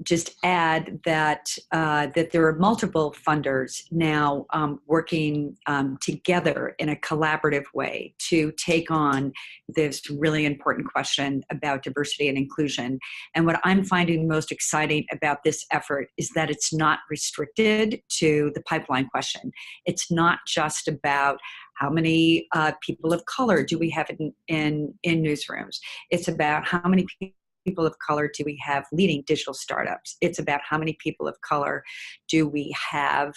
just add that that there are multiple funders now working together in a collaborative way to take on this really important question about diversity and inclusion. And what I'm finding most exciting about this effort is that it's not restricted to the pipeline question. It's not just about how many people of color do we have in newsrooms. It's about how many people of color do we have leading digital startups. It's about how many people of color do we have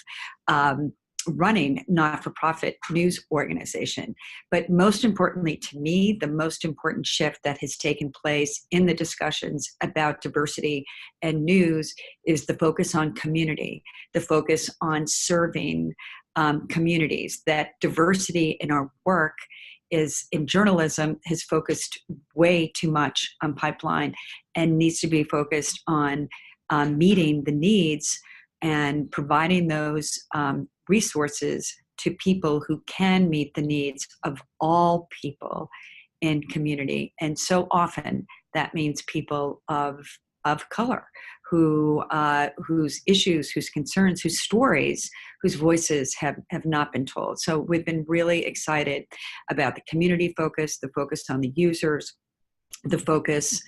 running not-for-profit news organization. But most importantly to me, the most important shift that has taken place in the discussions about diversity and news is the focus on community, the focus on serving communities. That diversity in our work is in journalism has focused way too much on pipeline and needs to be focused on meeting the needs and providing those resources to people who can meet the needs of all people in community. And so often that means people of color whose issues, whose concerns, whose stories, whose voices have not been told. So we've been really excited about the community focus, the focus on the users, the focus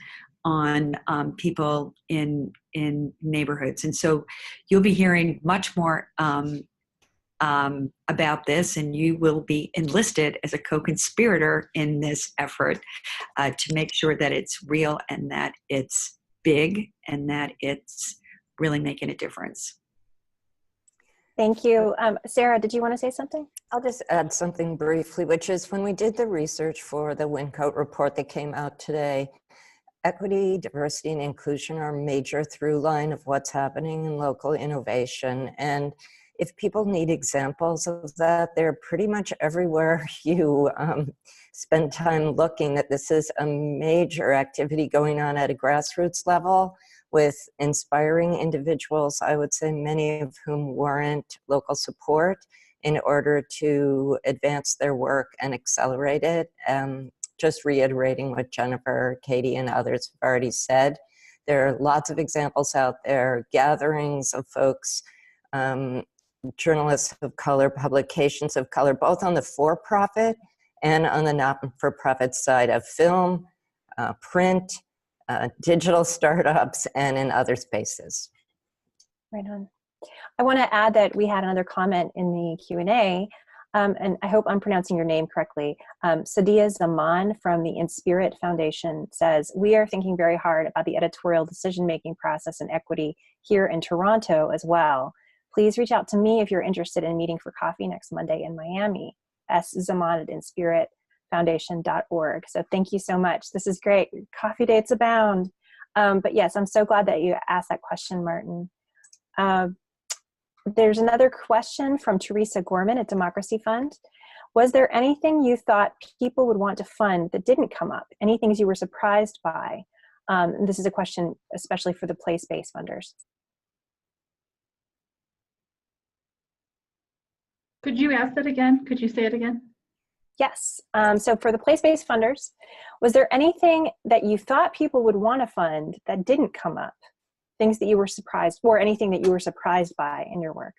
on people in neighborhoods. And so you'll be hearing much more about this, and you will be enlisted as a co-conspirator in this effort to make sure that it's real and that it's big and that it's really making a difference. Thank you. Sarah, did you want to say something? I'll just add something briefly, which is when we did the research for the Wincoat report that came out today, equity, diversity, and inclusion are a major through line of what's happening in local innovation. And if people need examples of that, they're pretty much everywhere you spend time looking, that this is a major activity going on at a grassroots level with inspiring individuals, I would say many of whom warrant local support in order to advance their work and accelerate it. Just reiterating what Jennifer, Katie, and others have already said, there are lots of examples out there, gatherings of folks, journalists of color, publications of color, both on the for-profit and on the not-for-profit side of film, print, digital startups, and in other spaces. Right on. I want to add that we had another comment in the Q&A, and I hope I'm pronouncing your name correctly. Sadia Zaman from the Inspirit Foundation says, "We are thinking very hard about the editorial decision-making process and equity here in Toronto as well. Please reach out to me if you're interested in meeting for coffee next Monday in Miami. szaman@inspiritfoundation.org." So thank you so much. This is great. Coffee dates abound. But yes, I'm so glad that you asked that question, Martin. There's another question from Teresa Gorman at Democracy Fund. Was there anything you thought people would want to fund that didn't come up? Any things you were surprised by? This is a question especially for the place-based funders. Could you ask that again? Could you say it again? Yes. So for the place-based funders, was there anything that you thought people would want to fund that didn't come up? Things that you were surprised, or anything that you were surprised by in your work?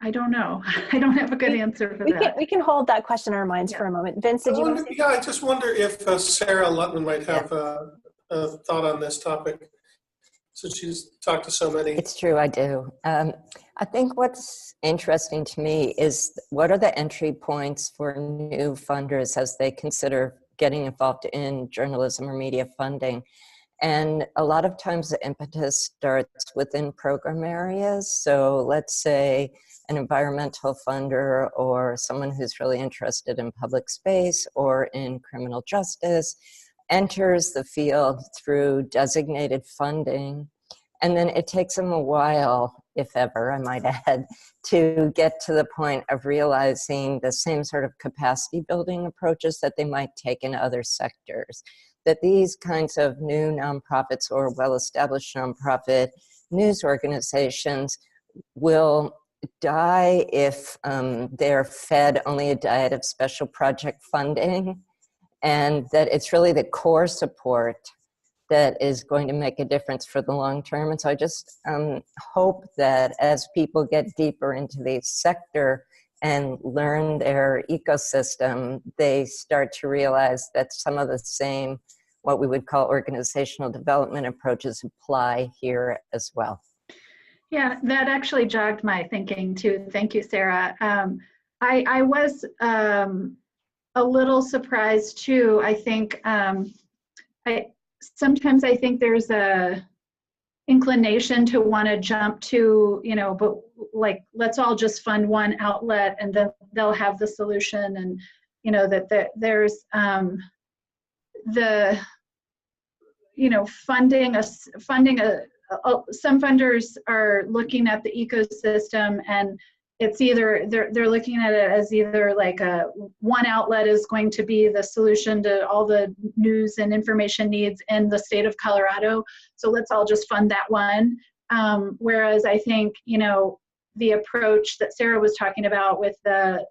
I don't know. I don't have a good answer for that. We can hold that question in our minds for a moment. Vince, did you want to say? Yeah, I just wonder if Sarah Lutman might have a thought on this topic, since she's talked to so many. It's true, I do. I think what's interesting to me is what are the entry points for new funders as they consider getting involved in journalism or media funding. And a lot of times the impetus starts within program areas. So let's say an environmental funder or someone who's really interested in public space or in criminal justice enters the field through designated funding. And then it takes them a while, if ever, I might add, to get to the point of realizing the same sort of capacity building approaches that they might take in other sectors. That these kinds of new nonprofits or well-established nonprofit news organizations will die if they're fed only a diet of special project funding, and that it's really the core support that is going to make a difference for the long term. And so I just hope that as people get deeper into the sector and learn their ecosystem, they start to realize that some of the same, what we would call organizational development approaches apply here as well. Yeah, that actually jogged my thinking too. Thank you, Sarah. I was a little surprised too. I think sometimes I think there's a inclination to want to jump to, but like, let's all just fund one outlet and then they'll have the solution. And, that there's some funders are looking at the ecosystem, and it's either they're looking at it as either like one outlet is going to be the solution to all the news and information needs in the state of Colorado, so let's all just fund that one. Whereas I think the approach that Sarah was talking about with the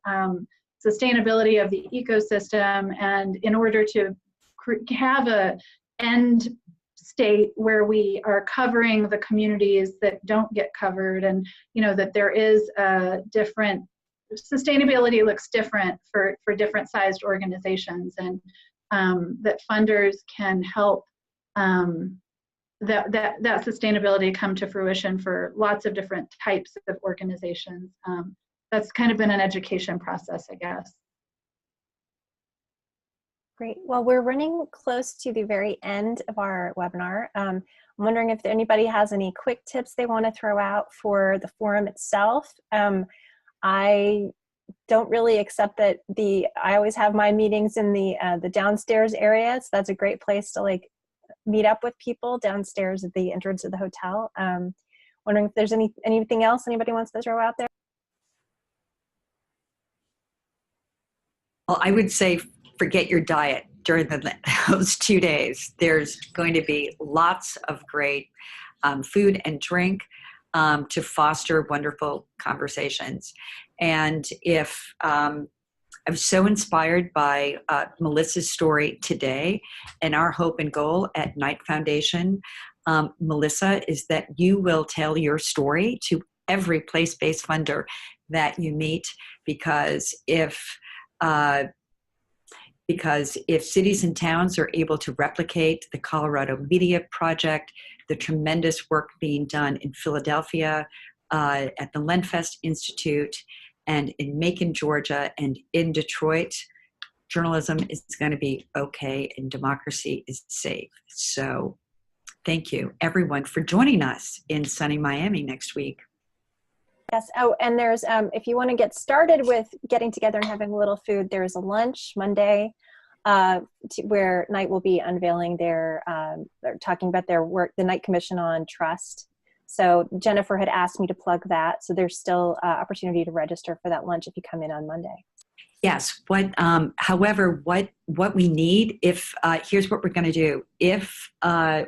sustainability of the ecosystem, and in order to have a end state where we are covering the communities that don't get covered, and that there is a different sustainability looks different for different sized organizations, and that funders can help that sustainability come to fruition for lots of different types of organizations. That's kind of been an education process, I guess. Great. Well, we're running close to the very end of our webinar. I'm wondering if anybody has any quick tips they want to throw out for the forum itself. I don't really accept that I always have my meetings in the downstairs area, so that's a great place to meet up with people downstairs at the entrance of the hotel. Wondering if there's anything else anybody wants to throw out there. Well, I would say forget your diet during those 2 days. There's going to be lots of great food and drink to foster wonderful conversations. And if I'm so inspired by Melissa's story today, and our hope and goal at Knight Foundation, Melissa, is that you will tell your story to every place-based funder that you meet, because if cities and towns are able to replicate the Colorado Media Project, the tremendous work being done in Philadelphia at the Lenfest Institute, and in Macon, Georgia, and in Detroit, journalism is going to be okay and democracy is safe. So thank you, everyone, for joining us in sunny Miami next week. Yes. Oh, and there's, if you want to get started with getting together and having a little food, there's a lunch Monday where Knight will be unveiling they're talking about their work, the Knight Commission on Trust. So Jennifer had asked me to plug that. So there's still opportunity to register for that lunch if you come in on Monday. Yes. However, what we need, here's what we're going to do. If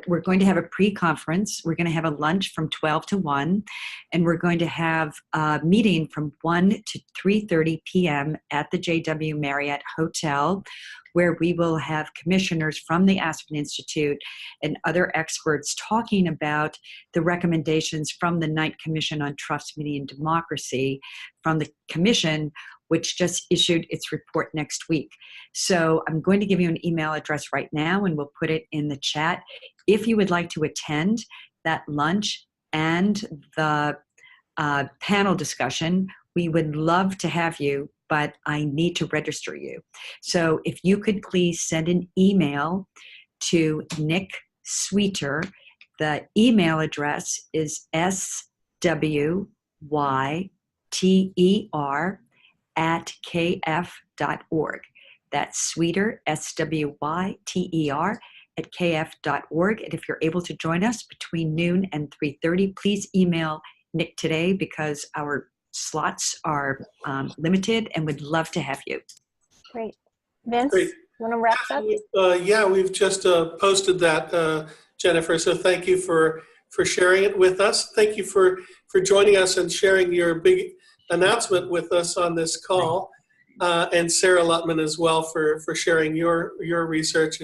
we're going to have a pre-conference, we're going to have a lunch from 12 to 1, and we're going to have a meeting from 1 to 3:30 p.m. at the JW Marriott Hotel where we will have commissioners from the Aspen Institute and other experts talking about the recommendations from the Knight Commission on Trust, Media, and Democracy, from the commission, which just issued its report next week. So I'm going to give you an email address right now, and we'll put it in the chat. If you would like to attend that lunch and the panel discussion, we would love to have you, but I need to register you. So if you could please send an email to Nick Sweeter. The email address is swyter@kf.org. That's Sweeter, SWYTER, @kf.org. And if you're able to join us between noon and 3:30, please email Nick today, because our slots are limited, and would love to have you. Great. Vince, Great. you want to wrap us up? Yeah, we've just posted that, Jennifer. So thank you for sharing it with us. Thank you for joining us and sharing your big announcement with us on this call. And Sarah Lutman as well for sharing your research.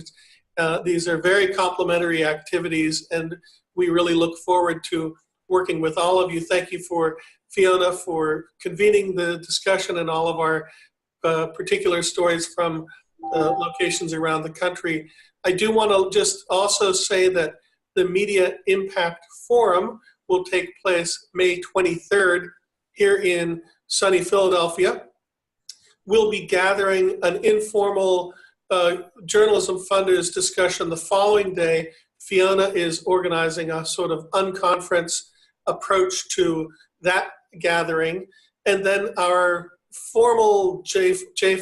These are very complementary activities, and we really look forward to working with all of you. Thank you for Fiona for convening the discussion and all of our particular stories from locations around the country. I do want to just also say that the Media Impact Forum will take place May 23rd here in sunny Philadelphia. We'll be gathering an informal journalism funders discussion the following day. Fiona is organizing a sort of unconference approach to that gathering. And then our formal J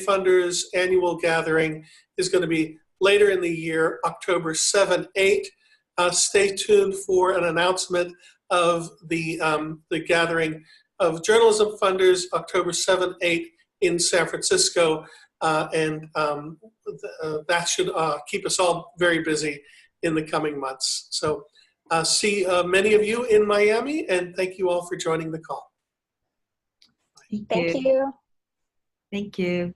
Funders annual gathering is going to be later in the year, October 7, 8. Stay tuned for an announcement of the gathering of journalism funders, October 7, 8 in San Francisco. That should keep us all very busy in the coming months. So see many of you in Miami, and thank you all for joining the call. Thank you. Thank you.